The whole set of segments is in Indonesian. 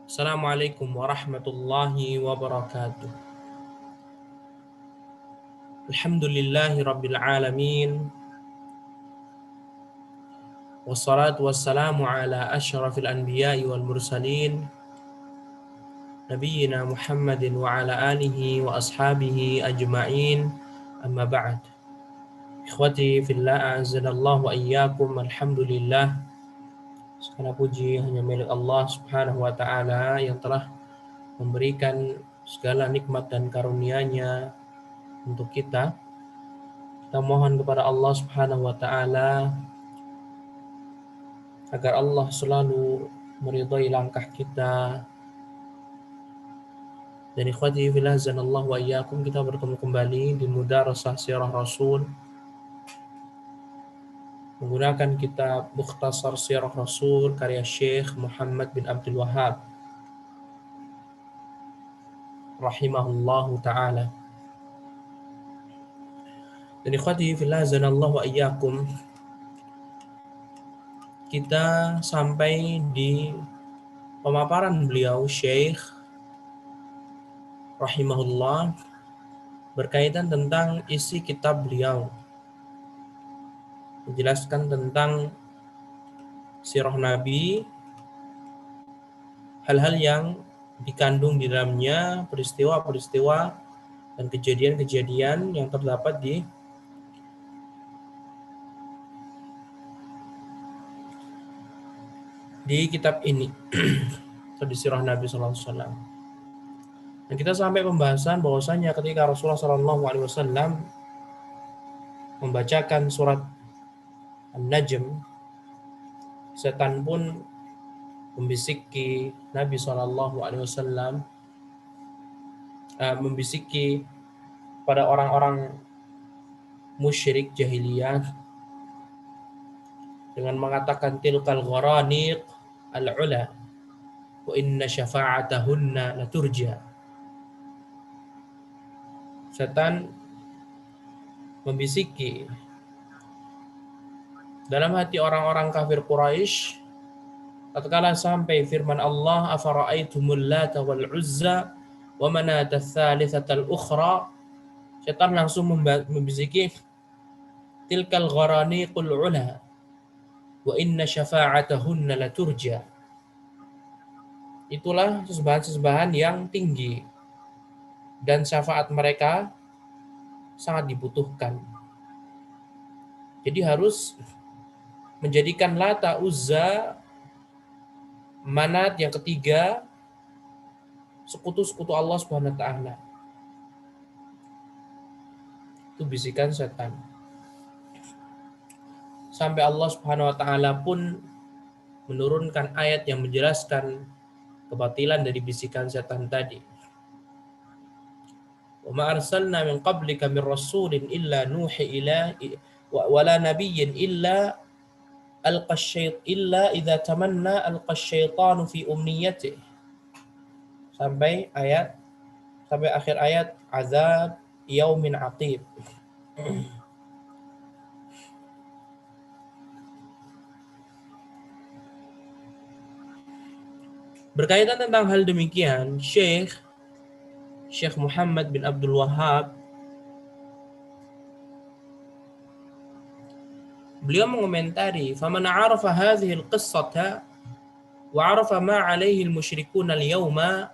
Assalamualaikum warahmatullahi wabarakatuh. Alhamdulillahi rabbil alamin. Wassalatu wassalamu ala asyrafil anbiya'i wal mursalin. Nabiyyina Muhammadin wa ala alihi wa ashabihi ajma'in. Amma ba'd. Ikhwati fillah a'azzanallahu wa iyyakum. Alhamdulillah. Segala puji hanya milik Allah subhanahu wa ta'ala yang telah memberikan segala nikmat dan karunia-Nya untuk kita. Kita mohon kepada Allah Subhanahu wa taala agar Allah selalu meridai langkah kita. Dan ikhwati fillah zanallahu wa iyyakum, kita bertemu kembali di Mudarasah Sirah Rasul menggunakan kitab Mukhtasar Sirah Rasul karya Syekh Muhammad bin Abdul Wahhab rahimahullahu taala. Dan ikhwati fillah zanallahu wa iyyakum, kita sampai di pemaparan beliau Syekh rahimahullah berkaitan tentang isi kitab beliau, menjelaskan tentang sirah Nabi, hal-hal yang dikandung di dalamnya, peristiwa-peristiwa dan kejadian-kejadian yang terdapat di kitab ini atau di sirah Nabi Sallallahu Alaihi Wasallam. Dan kita sampai pembahasan bahwasanya ketika Rasulullah Sallallahu Alaihi Wasallam membacakan surat An-Najm, setan pun membisiki Nabi Sallallahu Alaihi Wasallam, membisiki pada orang-orang musyrik jahiliyah dengan mengatakan tilkal gharaniq al-ula wa inna syafa'atahunna laturja. Setan membisiki dalam hati orang-orang kafir Quraisy tatkala sampai firman Allah, afara'aitumul lata wal uzza wa manata tsalitsatal ukhra. Setan langsung membisiki tilkal gharaniqul ula wa inna syafa'atahunna laturja. Itulah sesembahan-sesembahan yang tinggi dan syafaat mereka sangat dibutuhkan. Jadi harus menjadikan Lata, Uzza, Manat yang ketiga sekutu-sekutu Allah Subhanahu wa taala. Itu bisikan setan. Sampai Allah Subhanahu wa taala pun menurunkan ayat yang menjelaskan kebatilan dari bisikan setan tadi. Wa ma arsalna min qablika min rasulin illa nuhi ila wa la nabiyyin illa idza tamanna alqa syaitanu fi umniyatihi. Sampai akhir ayat azab yaumin aqib. Berkaitan tentang hal demikian, Syekh Muhammad bin Abdul Wahhab beliau mengomentari, faman 'arafa hadhihi al-qissata wa 'arafa ma 'alayhi al-musyrikun al-yawma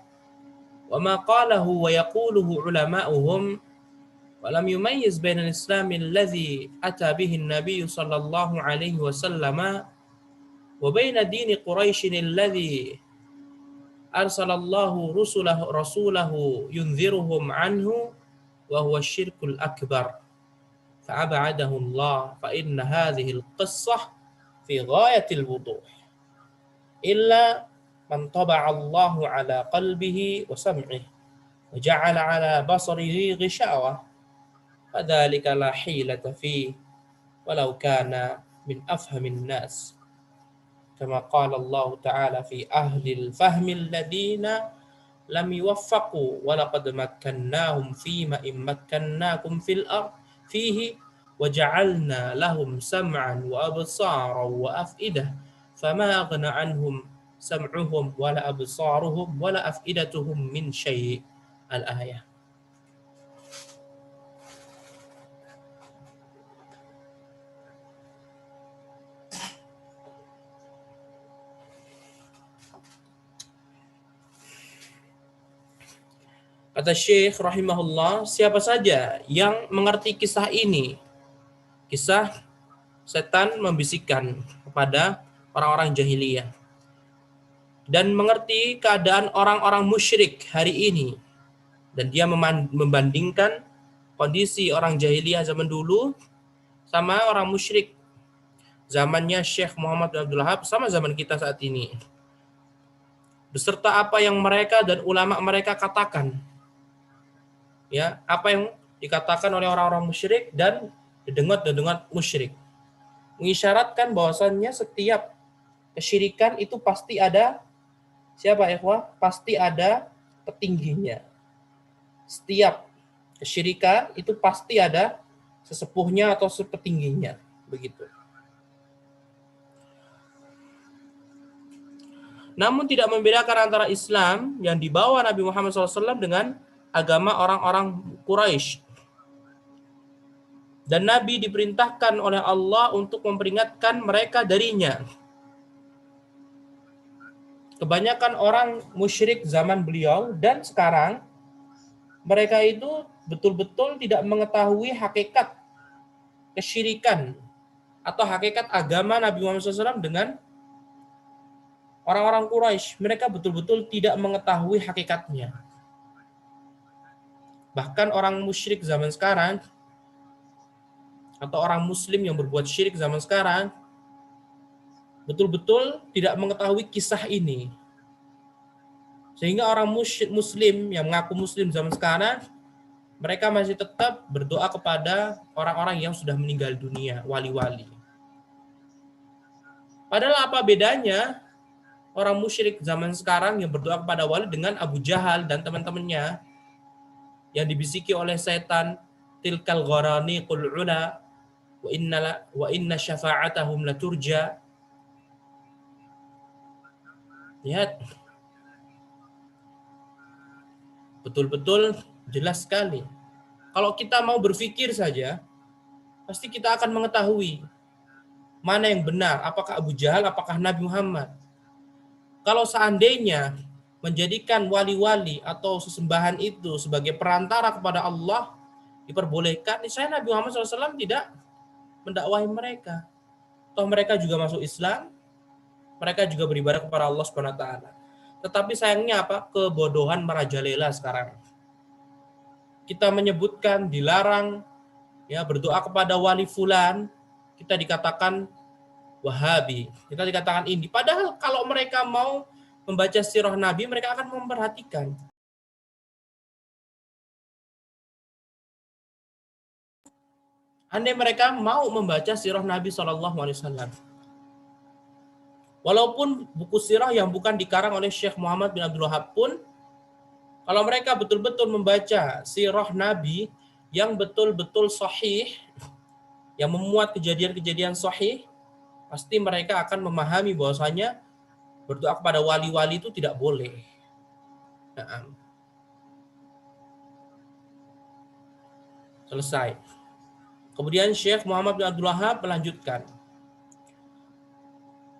wa ma qalahu wa yaquluhu 'ulama'uhum wa lam yumayyiz baina al-islam alladhi ata bihi an-nabiy sallallahu alaihi wasallam wa baina din Quraisy alladhi arsalallahu rasulahu yunziruhum anhu wa huwa syirkul akbar fa'abadahu Allah fa inna hadhihi al-qissah fi ghayatil wuduh illa man taba'a Allahu ala qalbihi wa sam'ihi wa ja'ala ala basarihi ghishawa fadzalika la hilata fi walau kana min afhamin nas. Kama qala Allah Ta'ala fi ahli al-fahmi alladhina lam yuwaffaqu wa laqad makkannahum fima in makkannakum fil ard fihi wa ja'alna lahum sam'an wa absaran wa af'idah fama aghna anhum sam'uhum wala absaruhum wala af'idatuhum min syai'. Al-ayah. Kata Syekh rahimahullah, siapa saja yang mengerti kisah ini, kisah setan membisikkan kepada orang-orang jahiliyah, dan mengerti keadaan orang-orang musyrik hari ini, dan dia membandingkan kondisi orang jahiliyah zaman dulu sama orang musyrik zamannya Syekh Muhammad bin Abdul Wahab sama zaman kita saat ini, beserta apa yang mereka dan ulama mereka katakan, ya, apa yang dikatakan oleh orang-orang musyrik dan dedengot-dedengot musyrik, mengisyaratkan bahwasannya setiap kesyirikan itu pasti ada siapa, ikhwah? Pasti ada petingginya. Setiap kesyirikan itu pasti ada sesepuhnya atau sepetingginya, begitu. Namun tidak membedakan antara Islam yang dibawa Nabi Muhammad SAW dengan agama orang-orang Quraisy. Dan Nabi diperintahkan oleh Allah untuk memperingatkan mereka darinya. Kebanyakan orang musyrik zaman beliau dan sekarang, mereka itu betul-betul tidak mengetahui hakikat kesyirikan atau hakikat agama Nabi Muhammad SAW dengan orang-orang Quraisy. Mereka betul-betul tidak mengetahui hakikatnya. Bahkan orang musyrik zaman sekarang atau orang muslim yang berbuat syirik zaman sekarang betul-betul tidak mengetahui kisah ini. Sehingga orang muslim yang mengaku muslim zaman sekarang, mereka masih tetap berdoa kepada orang-orang yang sudah meninggal dunia, wali-wali. Padahal apa bedanya orang musyrik zaman sekarang yang berdoa kepada wali dengan Abu Jahal dan teman-temannya yang dibisiki oleh setan, tilkal gharani qul ula wa inna syafa'atahum laturja. Lihat, betul-betul jelas sekali. Kalau kita mau berpikir saja, pasti kita akan mengetahui mana yang benar, apakah Abu Jahal, apakah Nabi Muhammad. Kalau seandainya menjadikan wali-wali atau sesembahan itu sebagai perantara kepada Allah diperbolehkan, niscaya Nabi Muhammad SAW tidak mendakwahi mereka. Toh mereka juga masuk Islam, mereka juga beribadah kepada Allah Subhanahu wa taala. Tetapi sayangnya apa? Kebodohan merajalela sekarang. Kita menyebutkan dilarang ya berdoa kepada wali fulan, kita dikatakan Wahabi, kita dikatakan ini. Padahal kalau mereka mau membaca sirah Nabi, mereka akan memperhatikan. Andai mereka mau membaca sirah Nabi SAW. Walaupun buku sirah yang bukan dikarang oleh Syekh Muhammad bin Abdul Wahab pun, kalau mereka betul-betul membaca sirah Nabi yang betul-betul sahih, yang memuat kejadian-kejadian sahih, pasti mereka akan memahami bahwasanya berdoa kepada wali-wali itu tidak boleh. Nah, selesai. Kemudian Syekh Muhammad bin Abdul Wahab melanjutkan.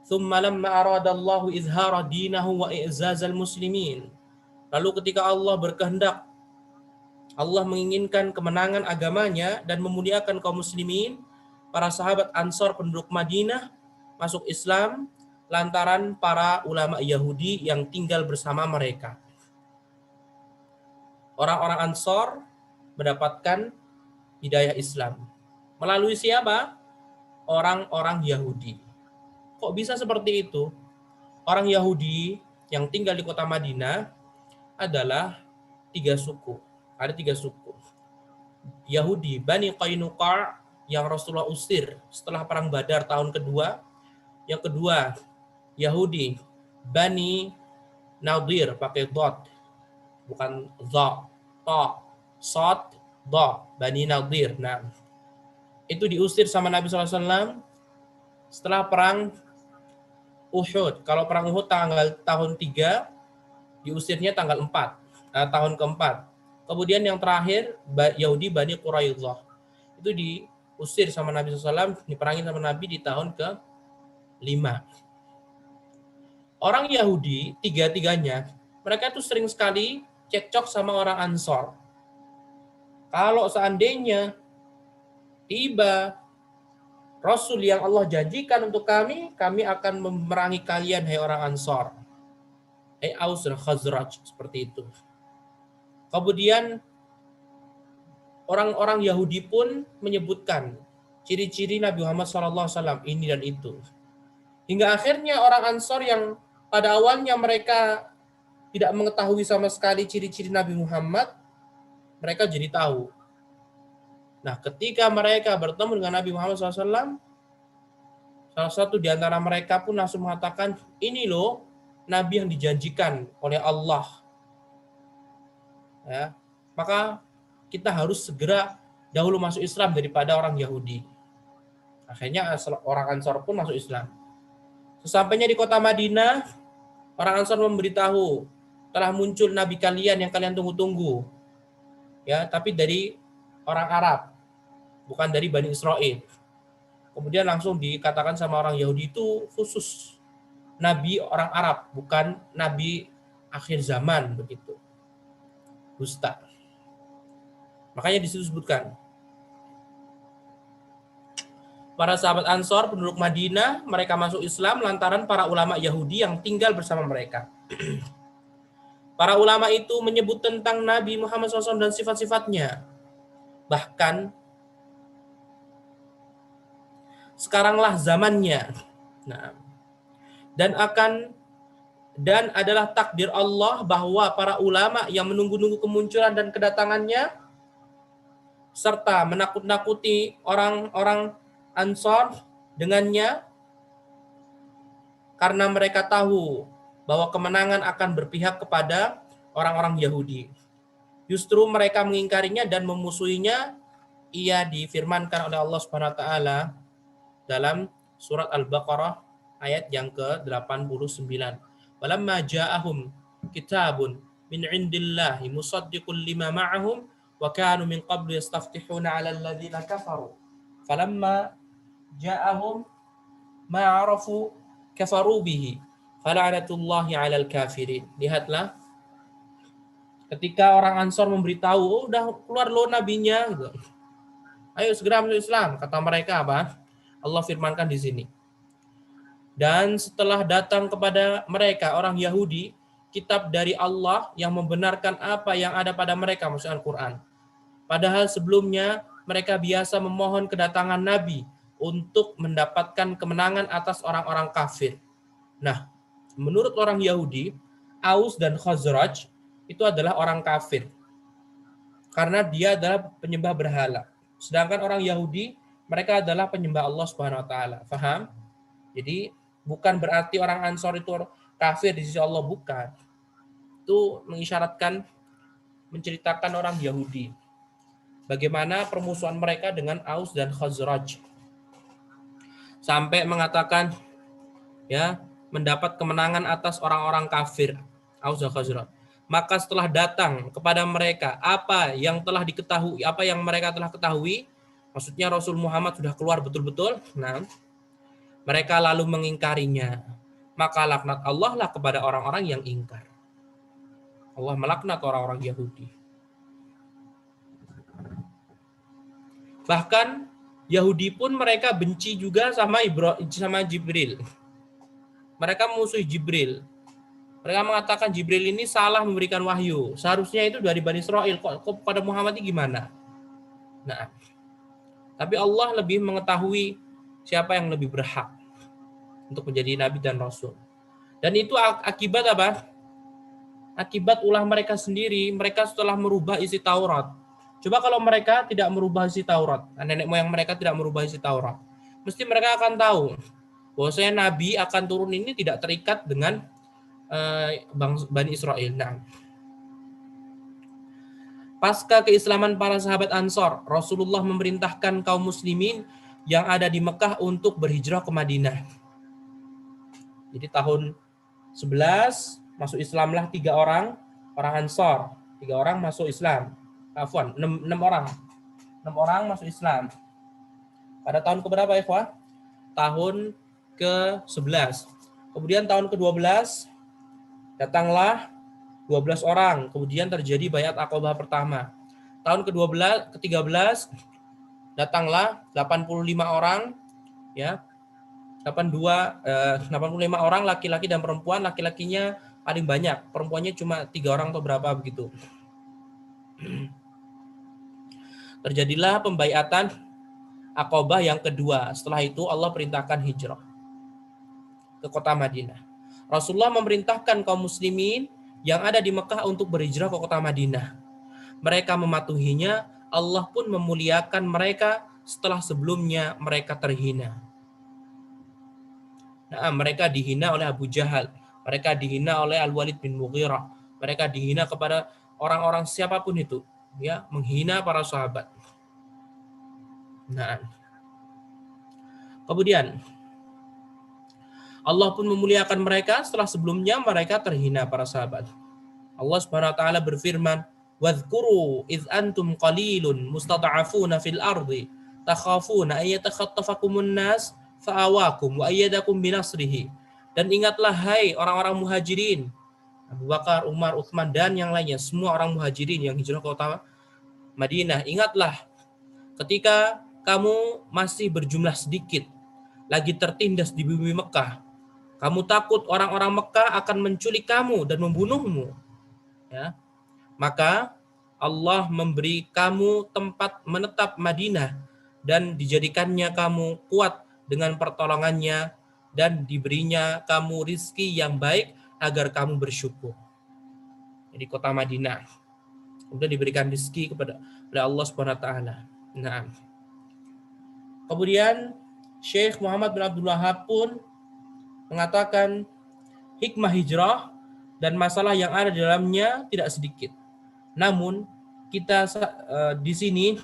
Thumma lamma aradallahu izhara dinahu wa i'zazal muslimin. Lalu ketika Allah berkehendak, Allah menginginkan kemenangan agamanya dan memuliakan kaum muslimin, para sahabat Ansar penduduk Madinah masuk Islam lantaran para ulama Yahudi yang tinggal bersama mereka. Orang-orang Ansar mendapatkan hidayah Islam. Melalui siapa? Orang-orang Yahudi. Kok bisa seperti itu? Orang Yahudi yang tinggal di kota Madinah adalah 3 suku. Ada 3 suku. Yahudi Bani Qainuqa yang Rasulullah usir setelah perang Badar tahun kedua. Yang kedua, Yahudi Bani Nadir pakai dot, bukan dha, ta, sad, dha, Bani Nadir. Nah, itu diusir sama Nabi SAW setelah perang Uhud. Kalau perang Uhud tahun 3, diusirnya tanggal 4, tahun keempat. Kemudian yang terakhir Yahudi Bani Quraidah. Itu diusir sama Nabi SAW, diperangi sama Nabi di tahun ke-5. Orang Yahudi, tiga-tiganya, mereka tuh sering sekali cekcok sama orang Ansor. Kalau seandainya tiba Rasul yang Allah janjikan untuk kami akan memerangi kalian, hai orang Ansor. Hai Aus dan Khazraj, seperti itu. Kemudian orang-orang Yahudi pun menyebutkan ciri-ciri Nabi Muhammad SAW ini dan itu. Hingga akhirnya orang Ansor yang pada awalnya mereka tidak mengetahui sama sekali ciri-ciri Nabi Muhammad, mereka jadi tahu. Nah, ketika mereka bertemu dengan Nabi Muhammad SAW, salah satu di antara mereka pun langsung mengatakan, ini loh Nabi yang dijanjikan oleh Allah. Ya, maka kita harus segera dahulu masuk Islam daripada orang Yahudi. Akhirnya orang Ansor pun masuk Islam. Sesampainya di kota Madinah, orang Ansor memberitahu, telah muncul Nabi kalian yang kalian tunggu-tunggu. Ya, tapi dari orang Arab, bukan dari Bani Israel. Kemudian langsung dikatakan sama orang Yahudi itu khusus Nabi orang Arab, bukan Nabi akhir zaman begitu. Dusta. Makanya disebutkan para sahabat Ansor penduduk Madinah, mereka masuk Islam lantaran para ulama Yahudi yang tinggal bersama mereka. Para ulama itu menyebut tentang Nabi Muhammad SAW dan sifat-sifatnya. Bahkan sekaranglah zamannya. Nah, dan adalah takdir Allah bahwa para ulama yang menunggu-nunggu kemunculan dan kedatangannya serta menakut-nakuti orang-orang Ansor dengannya karena mereka tahu bahwa kemenangan akan berpihak kepada orang-orang Yahudi. Justru mereka mengingkarinya dan memusuhinya. Ia difirmankan oleh Allah Subhanahu wa taala dalam surat Al-Baqarah ayat yang ke-89. Walamma ja'ahum kitabun min 'indillahi musaddiqul lima ma'ahum wa kanu min qablu yastaftihuna 'alal ladzina kafaru. Falamma ja'ahum ma'arafu kafaru bihi fala'natullahi 'alal kafirin. Lihatlah ketika orang Ansor memberitahu, oh, udah keluar loh nabinya, gitu. Ayo segera masuk Islam, kata mereka apa? Allah firmankan di sini. Dan setelah datang kepada mereka orang Yahudi kitab dari Allah yang membenarkan apa yang ada pada mereka, maksudnya Al-Quran. Padahal sebelumnya mereka biasa memohon kedatangan Nabi untuk mendapatkan kemenangan atas orang-orang kafir. Nah, menurut orang Yahudi, Aus dan Khazraj itu adalah orang kafir. Karena dia adalah penyembah berhala. Sedangkan orang Yahudi, mereka adalah penyembah Allah Subhanahu wa taala. Faham? Jadi bukan berarti orang Ansor itu kafir di sisi Allah, bukan. Itu mengisyaratkan, menceritakan orang Yahudi. Bagaimana permusuhan mereka dengan Aus dan Khazraj. Sampai mengatakan ya, mendapat kemenangan atas orang-orang kafir, Aus dan Khazraj. Maka setelah datang kepada mereka apa yang telah diketahui, apa yang mereka telah ketahui, maksudnya Rasul Muhammad sudah keluar betul-betul, nah, mereka lalu mengingkarinya. Maka laknat Allah lah kepada orang-orang yang ingkar. Allah melaknat orang-orang Yahudi. Bahkan Yahudi pun mereka benci juga sama Jibril. Mereka memusuhi Jibril. Mereka mengatakan Jibril ini salah memberikan wahyu. Seharusnya itu dari Bani Israel. Kok pada Muhammad ini gimana? Nah, tapi Allah lebih mengetahui siapa yang lebih berhak untuk menjadi nabi dan rasul. Dan itu akibat apa? Akibat ulah mereka sendiri. Mereka setelah merubah isi Taurat. Coba kalau mereka tidak merubah isi Taurat, nenek moyang mereka tidak merubah isi Taurat, mesti mereka akan tahu bahwasanya nabi akan turun ini tidak terikat dengan Bani Israel. Nah, pasca keislaman para sahabat Ansor, Rasulullah memerintahkan kaum muslimin yang ada di Mekah untuk berhijrah ke Madinah. Jadi tahun 11 masuk Islamlah 3 orang Ansor, 3 orang masuk Islam. Afwan, 6 orang. 6 orang masuk Islam. Pada tahun keberapa ikhwah? Tahun ke-11. Kemudian tahun ke-12 datanglah 12 orang. Kemudian terjadi Baiat Aqabah pertama. Tahun ke-13 datanglah 85 orang, ya. 85 orang laki-laki dan perempuan. Laki-lakinya paling banyak, perempuannya cuma 3 orang atau berapa begitu. Terjadilah pembaiatan Aqabah yang kedua. Setelah itu Allah perintahkan hijrah ke kota Madinah. Rasulullah memerintahkan kaum muslimin yang ada di Mekah untuk berhijrah ke kota Madinah. Mereka mematuhinya, Allah pun memuliakan mereka setelah sebelumnya mereka terhina. Nah, mereka dihina oleh Abu Jahal, mereka dihina oleh Al-Walid bin Mughirah, mereka dihina kepada orang-orang siapapun itu, ya, menghina para sahabat. Nah, kemudian Allah pun memuliakan mereka setelah sebelumnya mereka terhina para sahabat. Allah Subhanahu wa taala berfirman, "Wadhkuru idz antum qalilun mustad'afuna fil ardi takhafuna ay yatakhattafakumun nas fa'awakum wa ayyadakum binasrihi." Dan ingatlah hai orang-orang muhajirin, Abu Bakar, Umar, Utsman dan yang lainnya, semua orang muhajirin yang hijrah ke kota Madinah. Ingatlah ketika kamu masih berjumlah sedikit, lagi tertindas di bumi Mekah. Kamu takut orang-orang Mekah akan menculik kamu dan membunuhmu. Ya. Maka Allah memberi kamu tempat menetap Madinah dan dijadikannya kamu kuat dengan pertolongannya dan diberinya kamu rizki yang baik agar kamu bersyukur. Jadi kota Madinah sudah diberikan rizki kepada Allah Subhanahu wa taala. Nah. Kemudian Syekh Muhammad bin Abdul Wahab pun mengatakan hikmah hijrah dan masalah yang ada di dalamnya tidak sedikit. Namun kita di sini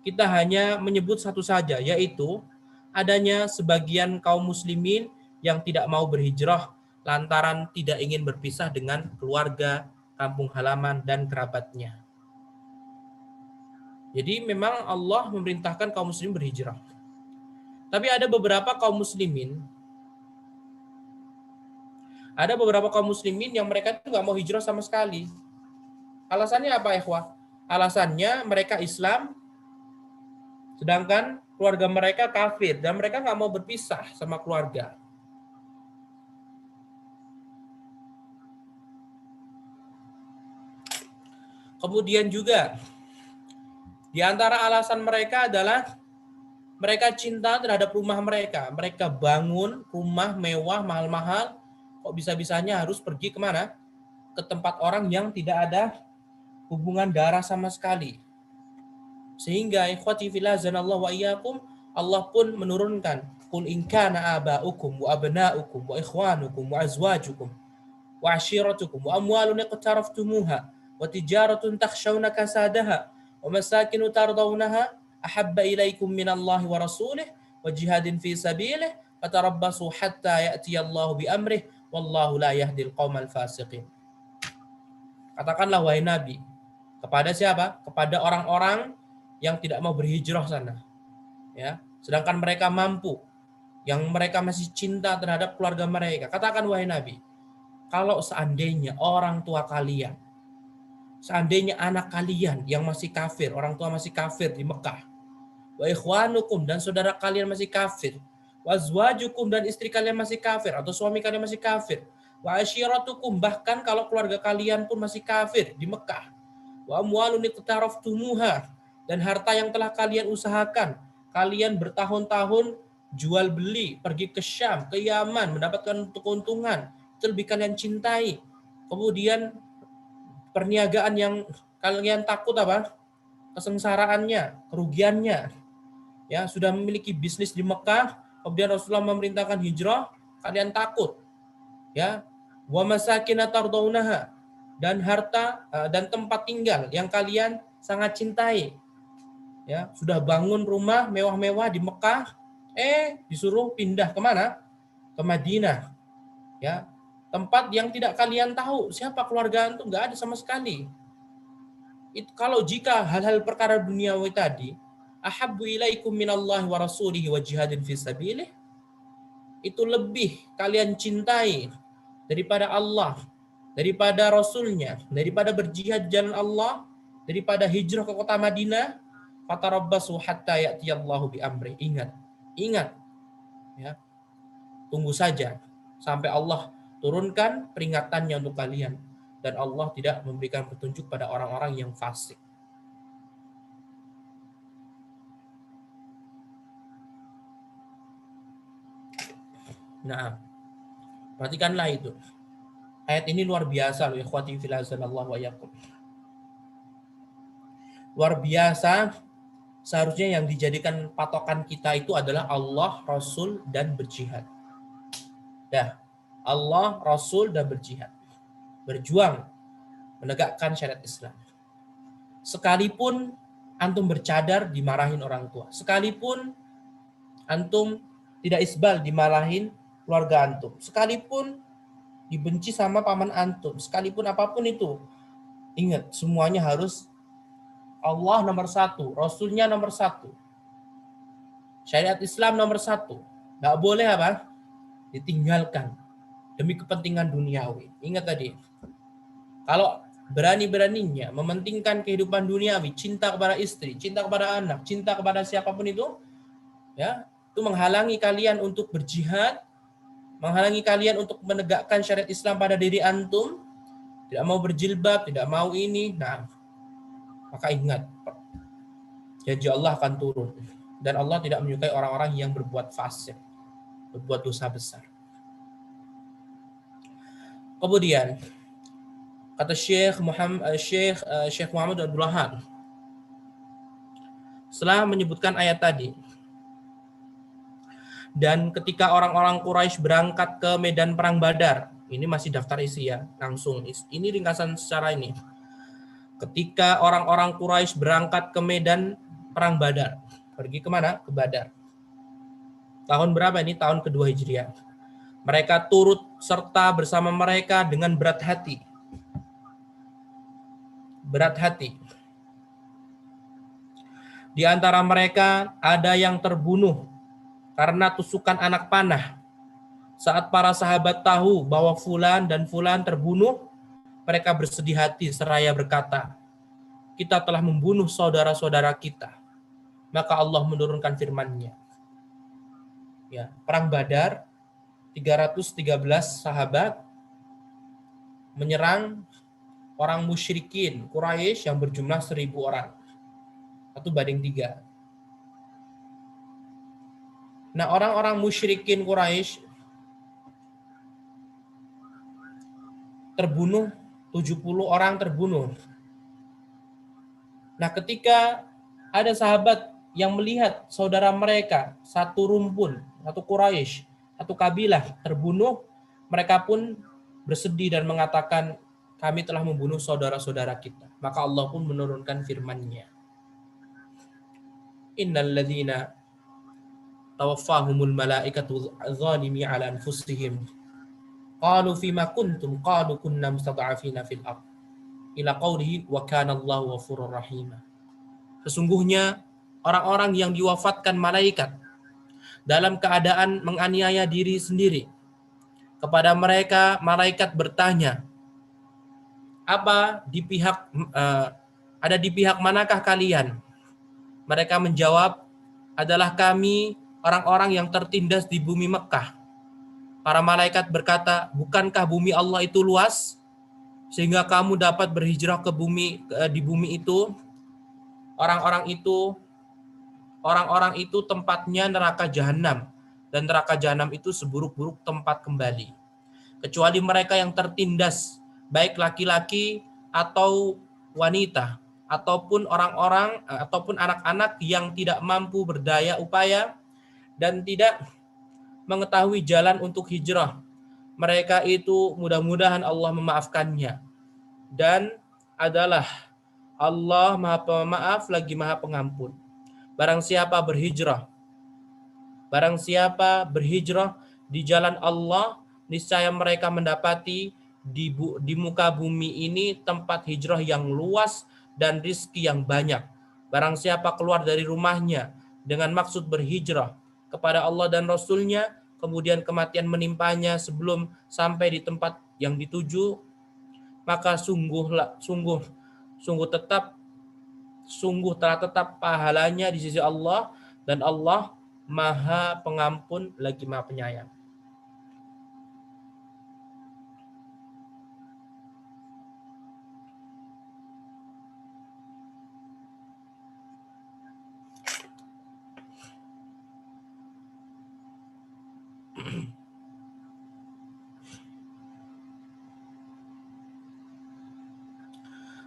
kita hanya menyebut satu saja, yaitu adanya sebagian kaum muslimin yang tidak mau berhijrah lantaran tidak ingin berpisah dengan keluarga, kampung halaman dan kerabatnya. Jadi memang Allah memerintahkan kaum muslimin berhijrah. Tapi ada beberapa kaum muslimin yang mereka itu nggak mau hijrah sama sekali. Alasannya apa, ikhwah? Alasannya mereka Islam, sedangkan keluarga mereka kafir dan mereka nggak mau berpisah sama keluarga. Kemudian juga di antara alasan mereka adalah mereka cinta terhadap rumah mereka. Mereka bangun rumah mewah, mahal-mahal, kok bisa-bisanya harus pergi kemana? Ke tempat orang yang tidak ada hubungan darah sama sekali. Sehingga ikhwati fillah zanallahu wa iyyakum, Allah pun menurunkan qul in kana aba'ukum wa abna'ukum wa ikhwanukum wa azwajukum wa ashiratukum wa amwalun iqtaraftumuha wa tijaratun takhshawna kasadaha wa masakinu tardawnaha ahabba ilaikum minallahi wa rasulih wa jihadin fi sabilih fatarabbasu hatta ya'tiyallahu bi amrih wallahu la yahdil qaumal fasiqin. Katakanlah wahai Nabi, kepada siapa? Kepada orang-orang yang tidak mau berhijrah sana. Ya, sedangkan mereka mampu, yang mereka masih cinta terhadap keluarga mereka. Katakan wahai Nabi, kalau seandainya orang tua kalian, seandainya anak kalian yang masih kafir, orang tua masih kafir di Mekah, wa ikhwanukum dan saudara kalian masih kafir, wa azwajukum dan istri kalian masih kafir atau suami kalian masih kafir, wa ashiratukum bahkan kalau keluarga kalian pun masih kafir di Mekah, wa amwalun iqtaraftumuha dan harta yang telah kalian usahakan, kalian bertahun-tahun jual beli, pergi ke Syam, ke Yaman mendapatkan keuntungan, itu lebih kalian cintai. Kemudian perniagaan yang kalian takut apa? Kesengsaraannya, kerugiannya. Ya, sudah memiliki bisnis di Mekah, kemudian Rasulullah memerintahkan hijrah, kalian takut. Ya, wa masakin tardawnaha dan harta dan tempat tinggal yang kalian sangat cintai. Ya, sudah bangun rumah mewah-mewah di Mekah, disuruh pindah kemana? Ke Madinah. Ya, tempat yang tidak kalian tahu siapa keluarga antum, nggak ada sama sekali. Itu kalau jika hal-hal perkara duniawi tadi, ahabbu ilaikum minallahi wa rasulihi wa jihadin fi sabilih, itu lebih kalian cintai daripada Allah, daripada Rasulnya, daripada berjihad di jalan Allah, daripada hijrah ke kota Madinah, fatarabbasu hatta ya'tiyallahu bi amri. Ingat, ya, tunggu saja sampai Allah turunkan peringatannya untuk kalian, dan Allah tidak memberikan petunjuk pada orang-orang yang fasik. Nah, perhatikanlah itu. Ayat ini luar biasa loh, ikhwati fillah azanallahu wa iyyakum. Luar biasa, seharusnya yang dijadikan patokan kita itu adalah Allah, Rasul, dan berjihad. Dah, Allah, Rasul, dan berjihad. Berjuang menegakkan syariat Islam. Sekalipun antum bercadar dimarahin orang tua, sekalipun antum tidak isbal dimarahin keluarga antum, sekalipun dibenci sama paman antum, sekalipun apapun itu, ingat semuanya harus Allah nomor satu, Rasulnya nomor satu, syariat Islam nomor satu. Nggak boleh apa? Ditinggalkan demi kepentingan duniawi. Ingat tadi, kalau berani-beraninya mementingkan kehidupan duniawi, cinta kepada istri, cinta kepada anak, cinta kepada siapapun itu, ya, itu menghalangi kalian untuk berjihad, menghalangi kalian untuk menegakkan syariat Islam pada diri antum, tidak mau berjilbab, tidak mau ini, nah, maka ingat, janji Allah akan turun. Dan Allah tidak menyukai orang-orang yang berbuat fasik, berbuat dosa besar. Kemudian, kata Syekh Muhammad Abdul Wahab, setelah menyebutkan ayat tadi, dan ketika orang-orang Quraisy berangkat ke medan perang Badar, ini masih daftar isi ya, langsung. Ini ringkasan secara ini. Ketika orang-orang Quraisy berangkat ke medan perang Badar, pergi kemana? Ke Badar. Tahun berapa ini? Tahun kedua Hijriah. Mereka turut serta bersama mereka dengan berat hati. Berat hati. Di antara mereka ada yang terbunuh karena tusukan anak panah. Saat para sahabat tahu bahwa fulan dan fulan terbunuh, mereka bersedih hati seraya berkata, kita telah membunuh saudara-saudara kita. Maka Allah menurunkan firman-Nya. Ya, perang Badar, 313 sahabat menyerang orang musyrikin Quraisy yang berjumlah 1.000 orang. 1:3. Nah, orang-orang musyrikin Quraisy terbunuh, 70 orang terbunuh. Nah, ketika ada sahabat yang melihat saudara mereka, satu rumpun, satu Quraisy, satu kabilah terbunuh, mereka pun bersedih dan mengatakan, kami telah membunuh saudara-saudara kita. Maka Allah pun menurunkan firman-Nya. Innal ladzina tawaffahumul malaikatu zalimi ala anfusihim qalu fima kuntum qalu kunna mustad'afina fil ardh ila qawlihi wa kana Allahu ghafurur rahim. Sesungguhnya orang-orang yang diwafatkan malaikat dalam keadaan menganiaya diri sendiri, kepada mereka malaikat bertanya, ada di pihak manakah kalian? Mereka menjawab, adalah kami orang-orang yang tertindas di bumi Mekah. Para malaikat berkata, bukankah bumi Allah itu luas sehingga kamu dapat berhijrah ke bumi, di bumi itu? Orang-orang itu tempatnya neraka jahanam, dan neraka jahanam itu seburuk-buruk tempat kembali. Kecuali mereka yang tertindas, baik laki-laki atau wanita, ataupun orang-orang ataupun anak-anak yang tidak mampu berdaya upaya dan tidak mengetahui jalan untuk hijrah. Mereka itu mudah-mudahan Allah memaafkannya, dan adalah Allah Maha Pemaaf lagi Maha Pengampun. Barang siapa berhijrah di jalan Allah niscaya mereka mendapati di muka bumi ini tempat hijrah yang luas dan rizki yang banyak. Barang siapa keluar dari rumahnya dengan maksud berhijrah kepada Allah dan Rasul-Nya, kemudian kematian menimpanya sebelum sampai di tempat yang dituju, maka sungguh telah tetap pahalanya di sisi Allah, dan Allah Maha Pengampun lagi Maha Penyayang.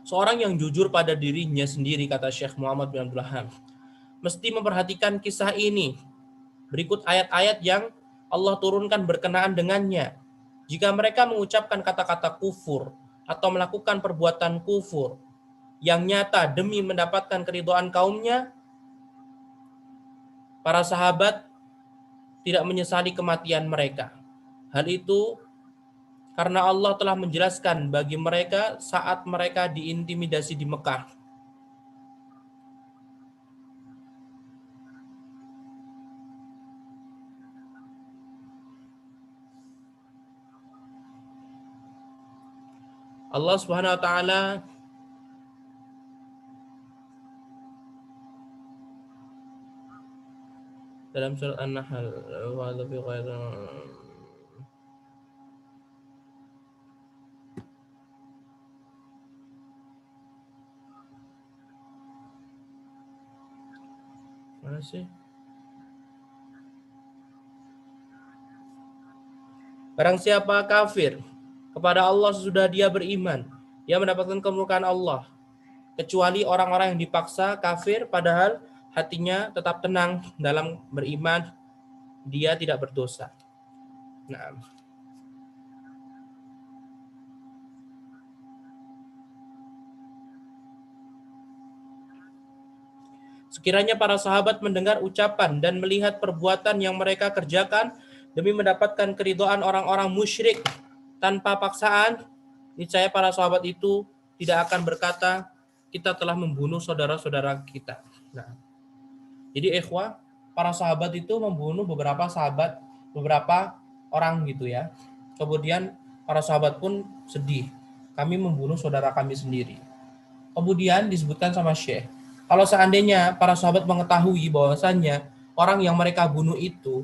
Seorang yang jujur pada dirinya sendiri, kata Syekh Muhammad bin Abdul Wahab, mesti memperhatikan kisah ini. Berikut ayat-ayat yang Allah turunkan berkenaan dengannya. Jika mereka mengucapkan kata-kata kufur atau melakukan perbuatan kufur yang nyata demi mendapatkan keridhaan kaumnya, para sahabat tidak menyesali kematian mereka. Hal itu karena Allah telah menjelaskan bagi mereka saat mereka diintimidasi di Mekah. Allah Subhanahu wa taala dalam surat An-Nahl, mana sih? Barang siapa kafir kepada Allah sesudah dia beriman, dia mendapatkan kemurkaan Allah, kecuali orang-orang yang dipaksa kafir padahal hatinya tetap tenang dalam beriman, dia tidak berdosa. Nah, sekiranya para sahabat mendengar ucapan dan melihat perbuatan yang mereka kerjakan demi mendapatkan keridhaan orang-orang musyrik tanpa paksaan, niscaya para sahabat itu tidak akan berkata, kita telah membunuh saudara-saudara kita. Nah, jadi ikhwah, para sahabat itu membunuh beberapa orang gitu ya. Kemudian para sahabat pun sedih, kami membunuh saudara kami sendiri. Kemudian disebutkan sama Syekh, kalau seandainya para sahabat mengetahui bahwasannya orang yang mereka bunuh itu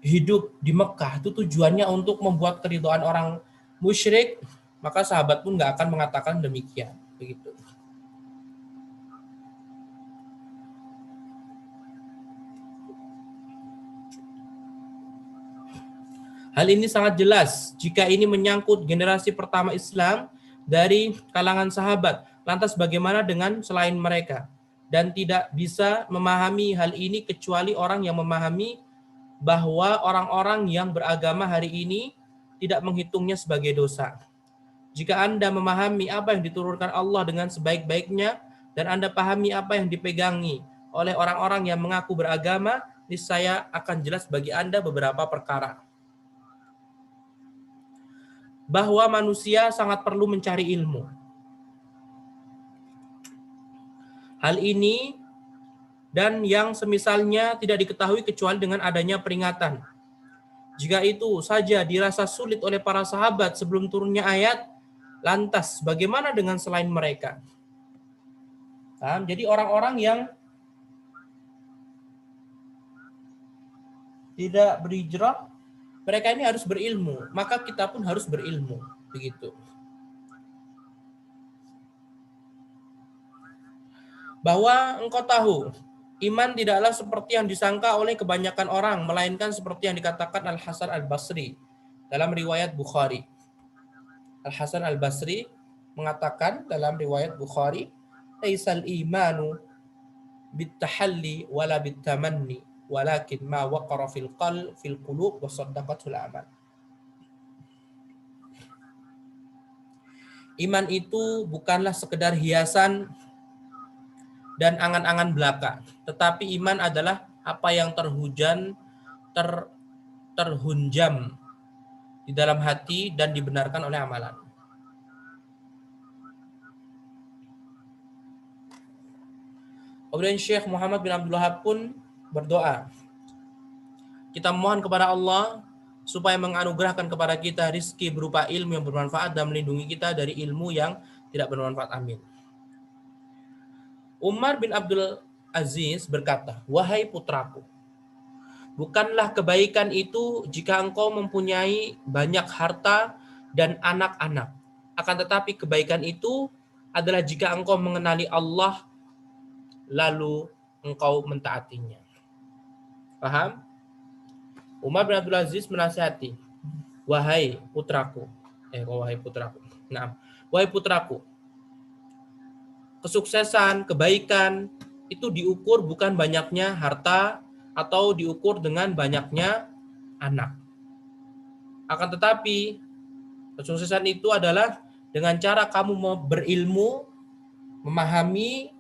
hidup di Mekah itu tujuannya untuk membuat keridhaan orang musyrik, maka sahabat pun nggak akan mengatakan demikian. Begitu. Hal ini sangat jelas jika ini menyangkut generasi pertama Islam dari kalangan sahabat. Lantas bagaimana dengan selain mereka? Dan tidak bisa memahami hal ini kecuali orang yang memahami bahwa orang-orang yang beragama hari ini tidak menghitungnya sebagai dosa. Jika Anda memahami apa yang diturunkan Allah dengan sebaik-baiknya dan Anda pahami apa yang dipegangi oleh orang-orang yang mengaku beragama, niscaya akan jelas bagi Anda beberapa perkara. Bahwa manusia sangat perlu mencari ilmu. Hal ini dan yang semisalnya tidak diketahui kecuali dengan adanya peringatan. Jika itu saja dirasa sulit oleh para sahabat sebelum turunnya ayat, lantas bagaimana dengan selain mereka? Jadi orang-orang yang tidak berhijrah, mereka ini harus berilmu, maka kita pun harus berilmu, begitu. Bahwa engkau tahu, iman tidaklah seperti yang disangka oleh kebanyakan orang, melainkan seperti yang dikatakan Al-Hasan Al-Basri dalam riwayat Bukhari. Al-Hasan Al-Basri mengatakan dalam riwayat Bukhari, "Laisal imanu bitahalli wala bitamanni, walakin ma waqara fil qulub wa saddaqatul amal." Iman itu bukanlah sekedar hiasan dan angan-angan belaka, tetapi iman adalah apa yang terhunjam di dalam hati dan dibenarkan oleh amalan. Kemudian Syekh Muhammad bin Abdul Wahab pun berdoa. Kita mohon kepada Allah supaya menganugerahkan kepada kita rizki berupa ilmu yang bermanfaat dan melindungi kita dari ilmu yang tidak bermanfaat. Amin. Umar bin Abdul Aziz berkata, wahai putraku, bukanlah kebaikan itu jika engkau mempunyai banyak harta dan anak-anak. Akan tetapi kebaikan itu adalah jika engkau mengenali Allah lalu engkau mentaatinya. Paham? Umar bin Abdul Aziz menasihati, wahai putraku. Nah, wahai putraku, kesuksesan, kebaikan itu diukur bukan banyaknya harta atau diukur dengan banyaknya anak. Akan tetapi kesuksesan itu adalah dengan cara kamu mau berilmu, memahami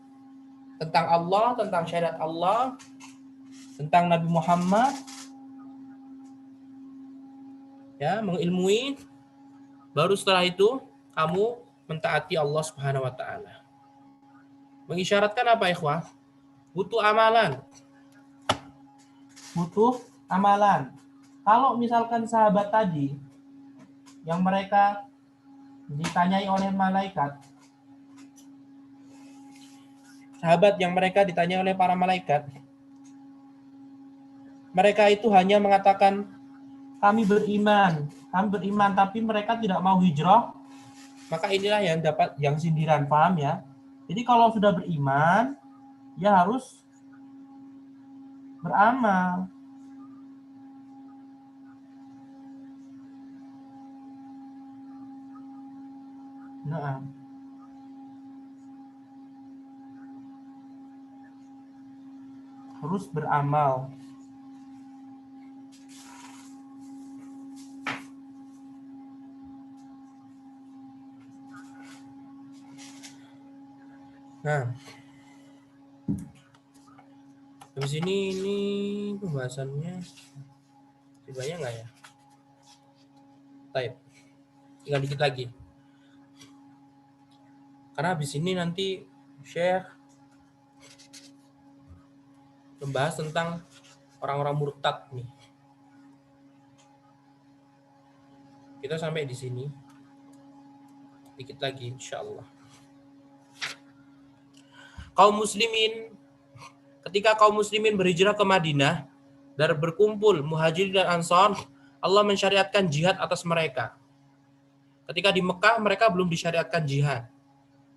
tentang Allah, tentang syariat Allah, tentang Nabi Muhammad, ya, mengilmui, baru setelah itu kamu mentaati Allah Subhanahu wa taala. Mengisyaratkan apa, ikhwah? Butuh amalan. Butuh amalan. Kalau misalkan sahabat tadi yang mereka ditanyai oleh malaikat, sahabat yang mereka ditanyai oleh para malaikat, mereka itu hanya mengatakan kami beriman, tapi mereka tidak mau hijrah, maka inilah yang dapat yang sindiran, paham ya? Jadi kalau sudah beriman, ya harus beramal. Nah, harus beramal. Nah, habis ini pembahasannya banyak nggak ya? Baik, tinggal dikit lagi. Karena habis ini nanti Syekh membahas tentang orang-orang murtad nih. Kita sampai di sini. Dikit lagi insya Allah. Ketika kaum muslimin berhijrah ke Madinah dan berkumpul muhajirin dan ansar, Allah mensyariatkan jihad atas mereka. Ketika di Mekah mereka belum disyariatkan jihad.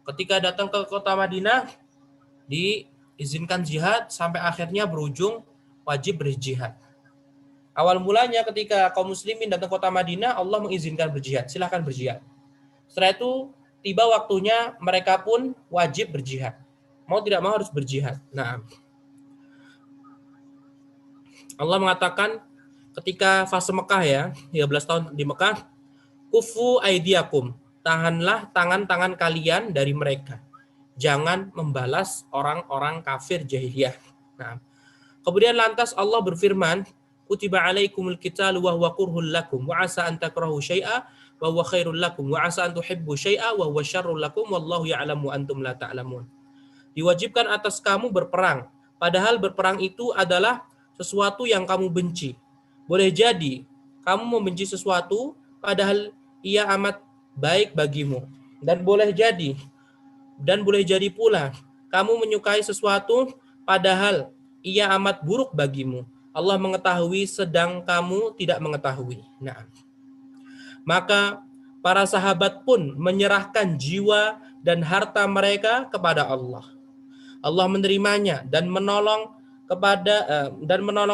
Ketika datang ke kota Madinah diizinkan jihad sampai akhirnya berujung wajib berjihad. Awal mulanya ketika kaum muslimin datang ke kota Madinah, Allah mengizinkan berjihad, silahkan berjihad. Setelah itu tiba waktunya mereka pun wajib berjihad. Mau tidak mau harus berjihad. Nah, Allah mengatakan ketika fase Mekah ya, 13 tahun di Mekah, kufu aidiakum, tahanlah tangan-tangan kalian dari mereka. Jangan membalas orang-orang kafir jahiliyah. Nah, kemudian lantas Allah berfirman, kutiba alaikumul qitalu wa huwa kurhul lakum wa asa an takrahu syai'a wa huwa khairul lakum wa asa an tuhibbu syai'a wa huwa syarrul lakum wallahu ya'lamu antum la ta'lamun. Diwajibkan atas kamu berperang, padahal berperang itu adalah sesuatu yang kamu benci. Boleh jadi kamu membenci sesuatu padahal ia amat baik bagimu. Dan boleh jadi pula kamu menyukai sesuatu padahal ia amat buruk bagimu. Allah mengetahui sedang kamu tidak mengetahui. Nah, maka para sahabat pun menyerahkan jiwa dan harta mereka kepada Allah. Allah menerimanya dan menolong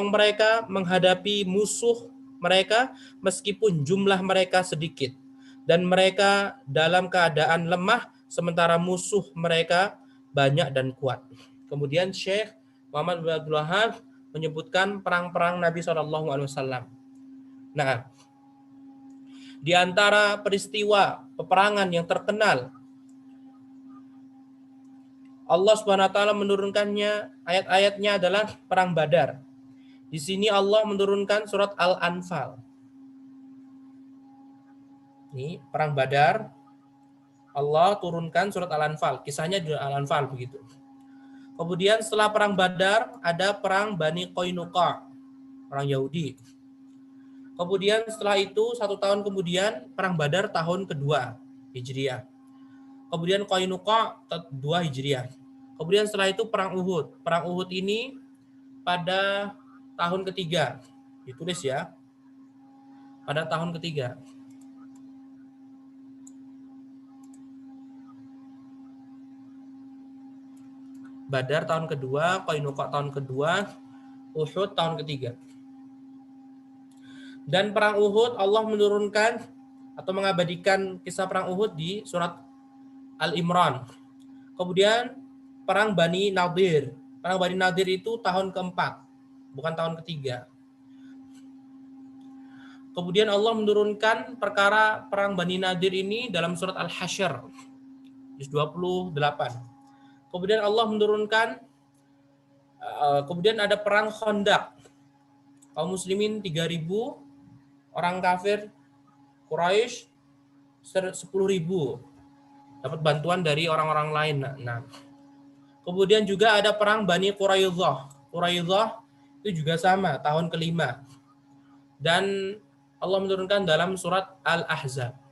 mereka menghadapi musuh mereka meskipun jumlah mereka sedikit dan mereka dalam keadaan lemah sementara musuh mereka banyak dan kuat. Kemudian Syekh Muhammad bin Abdul Wahab menyebutkan perang-perang Nabi SAW. Nah, di antara peristiwa peperangan yang terkenal Allah Subhanahu wa taala menurunkannya, ayat-ayatnya adalah perang Badar. Di sini Allah menurunkan surat Al-Anfal. Ini perang Badar, Allah turunkan surat Al-Anfal. Kisahnya di Al-Anfal begitu. Kemudian setelah perang Badar ada perang Bani Qainuqa, orang Yahudi. Kemudian setelah itu 1 tahun kemudian perang Badar tahun kedua Hijriah. Kemudian Qainuqa 2 Hijriah. Kemudian setelah itu perang Uhud. Perang Uhud ini pada tahun ketiga. Ditulis ya. Pada tahun ketiga. Badar tahun kedua, Qainuqa tahun kedua, Uhud tahun ketiga. Dan perang Uhud Allah menurunkan atau mengabadikan kisah perang Uhud di surat Al-Imran. Kemudian perang Bani Nadir. Perang Bani Nadir itu tahun keempat, bukan tahun ketiga. Kemudian Allah menurunkan perkara perang Bani Nadir ini dalam surat Al-Hasyr, juz 28. Kemudian Allah menurunkan, kemudian ada perang Khandaq. Kaum muslimin 3.000, orang kafir Quraisy 10.000. Dapat bantuan dari orang-orang lain. Nah, kemudian juga ada perang Bani Quraidzah. Quraidzah itu juga sama, tahun kelima. Dan Allah menurunkan dalam surat Al-Ahzab.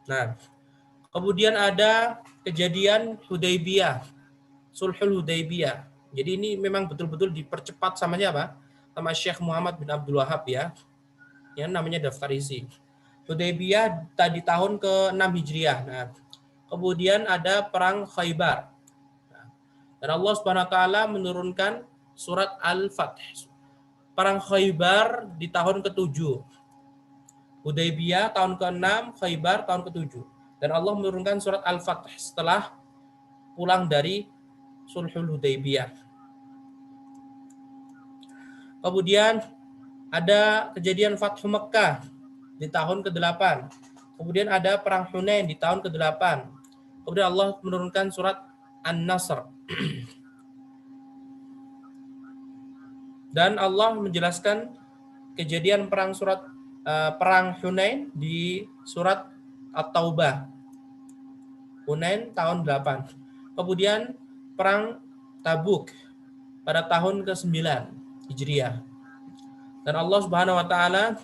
Nah, kemudian ada kejadian Hudaybiyah, Sulhul Hudaybiyah. Jadi ini memang betul-betul dipercepat sama siapa? Sama Syekh Muhammad bin Abdul Wahab ya. Yang namanya daftar isi. Hudaybiyah tadi tahun ke-6 Hijriah. Nah, kemudian ada perang Khaybar. Dan Allah Subhanahu wa taala menurunkan surat Al-Fath. Perang Khaybar di tahun ke-7. Hudaybiyah tahun ke-6, Khaybar tahun ke-7. Dan Allah menurunkan surat Al-Fath setelah pulang dari Sulhul Hudaybiyah. Kemudian ada kejadian Fathu Mekkah di tahun ke-8. Kemudian ada perang Hunain di tahun ke-8. Kemudian Allah menurunkan surat An-Nasr. Dan Allah menjelaskan kejadian perang Hunain di surat At-Taubah. Hunain tahun 8. Kemudian perang Tabuk pada tahun ke-9 Hijriah. Dan Allah Subhanahu wa taala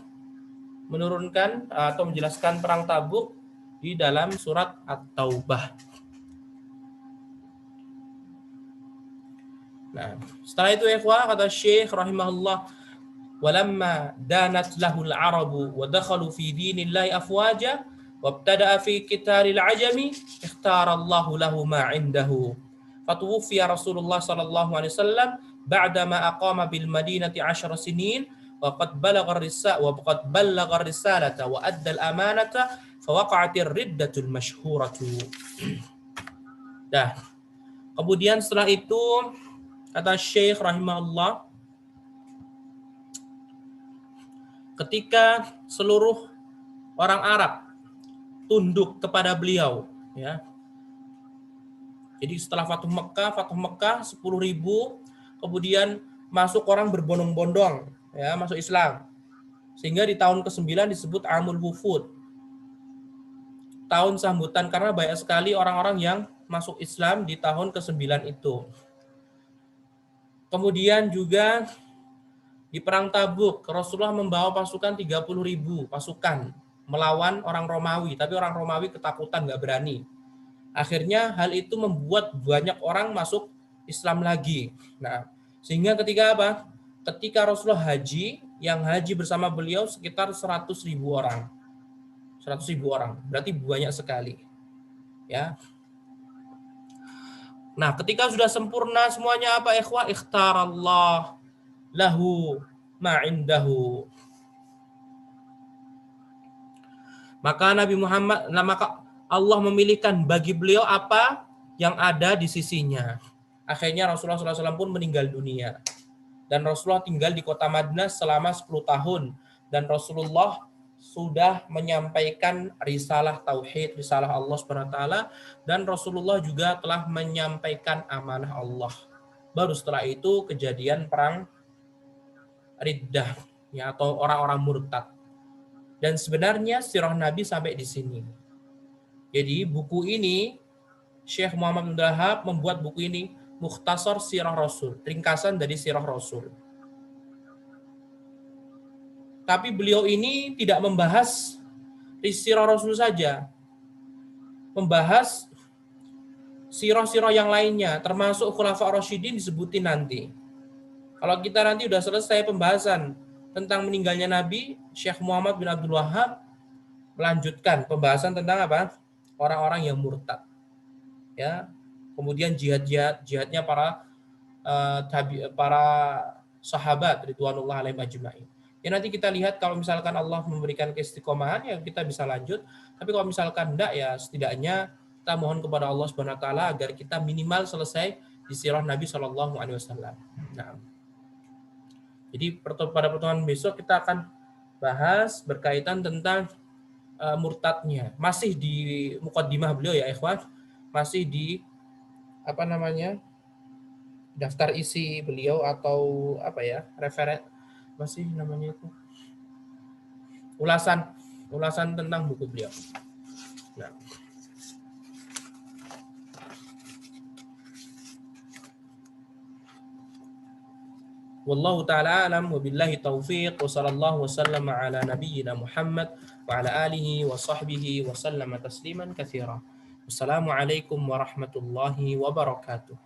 menurunkan atau menjelaskan perang Tabuk di dalam surat At-Taubah. Nah, setelah itu ikhwah, kata Syekh rahimahullah, walamma danat lahul arabu wa dakhalu fi dinillahi afwaja wabtada'a fi qitalil ajami ikhtarallahu lahu ma 'indahu fatuwfiya Rasulullah sallallahu alaihi wasallam ba'dama aqama bil madinati 10 sinin wa qad ballagha ar-risalata wa adda al-amanata fawaqa'atir riddatul masyhuratu. Dah. Kemudian setelah itu kata Syekh rahimahullah, ketika seluruh orang Arab tunduk kepada beliau, ya. Jadi setelah Fathu Mekkah 10.000, kemudian masuk orang berbondong-bondong, ya, masuk Islam. Sehingga di tahun ke-9 disebut Amul Wufud. Tahun sambutan, karena banyak sekali orang-orang yang masuk Islam di tahun ke-9 itu. Kemudian juga di perang Tabuk, Rasulullah membawa pasukan 30.000 pasukan melawan orang Romawi, tapi orang Romawi ketakutan, nggak berani. Akhirnya hal itu membuat banyak orang masuk Islam lagi. Nah, sehingga ketika Rasulullah haji, yang haji bersama beliau sekitar 100.000 orang. 100.000 orang, berarti banyak sekali. Ya. Nah, ketika sudah sempurna semuanya apa ikhwah? Ikhtarallah lahu ma'indahu. Maka Allah memilihkan bagi beliau apa yang ada di sisinya. Akhirnya Rasulullah SAW pun meninggal dunia. Dan Rasulullah tinggal di kota Madinah selama 10 tahun. Dan Rasulullah sudah menyampaikan risalah tauhid, risalah Allah Subhanahu wa taala, dan Rasulullah juga telah menyampaikan amanah Allah. Baru setelah itu kejadian perang Riddah, ya, atau orang-orang murtad. Dan sebenarnya sirah Nabi sampai di sini. Jadi buku ini Syekh Muhammad bin Abdul Wahab membuat buku ini Mukhtasar Sirah Rasul, ringkasan dari Sirah Rasul. Tapi beliau ini tidak membahas sirah Rasul saja, membahas sirah-sirah yang lainnya, termasuk Khulafa Rasyidin disebutin nanti. Kalau kita nanti udah selesai pembahasan tentang meninggalnya Nabi, Syekh Muhammad bin Abdul Wahab melanjutkan pembahasan tentang apa? Orang-orang yang murtad. Ya. Kemudian jihadnya para sahabat ridwanullah alaihim ajmain. Ya nanti kita lihat kalau misalkan Allah memberikan keistiqomahan ya kita bisa lanjut. Tapi kalau misalkan enggak ya setidaknya kita mohon kepada Allah Subhanahu wa taala agar kita minimal selesai di sirah Nabi Shallallahu alaihi wasallam. Nah, jadi pada pertemuan besok kita akan bahas berkaitan tentang murtadnya. Masih di muqaddimah beliau ya ikhwan. Masih di apa namanya? Daftar isi beliau atau apa ya? Referen masih namanya itu. Ulasan tentang buku beliau. Nah, wallahu taala alam wa billahi taufiq wa sallallahu wasallam ala nabiyyina Muhammad wa ala alihi wa sahbihi wa sallama tasliman katsira. Wassalamualaikum warahmatullahi wabarakatuh.